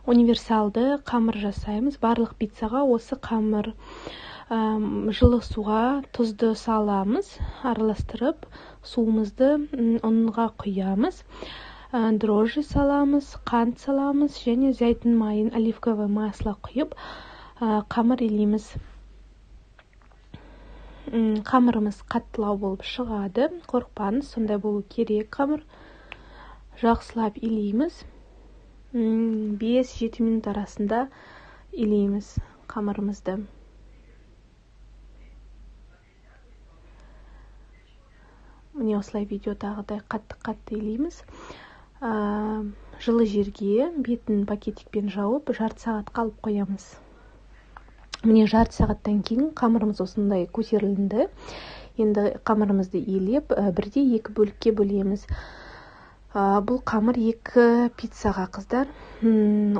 универсалды қамыр жасаймыз. Барлық пиццаға осы қамыр. Жылы суға тұзды саламыз, араластырып, суымызды ұнға құямыз. Дрожжи саламыз, қант саламыз және зәйтүн майын, оливковое масло құйып, қамыр илейміз. Қамырымыз қаттылау болып шығады. Қорықпаңыз, сондай болу керек қамыр. Жақсылап илейміз. 5-7 минут арасында илейміз қамырымызды. Міне осылай видеодағыдай қатты илейміз. Жылы жерге бетін пакетикпен жауып, жарты сағат қалып қоямыз. Міне жарты сағаттан кейін қамырымыз осындай көтерілді. Енді қамырымызды илеп, 1-2 бөлікке бөлеміз. Бұл қамыр 2 пиццаға, қыздар.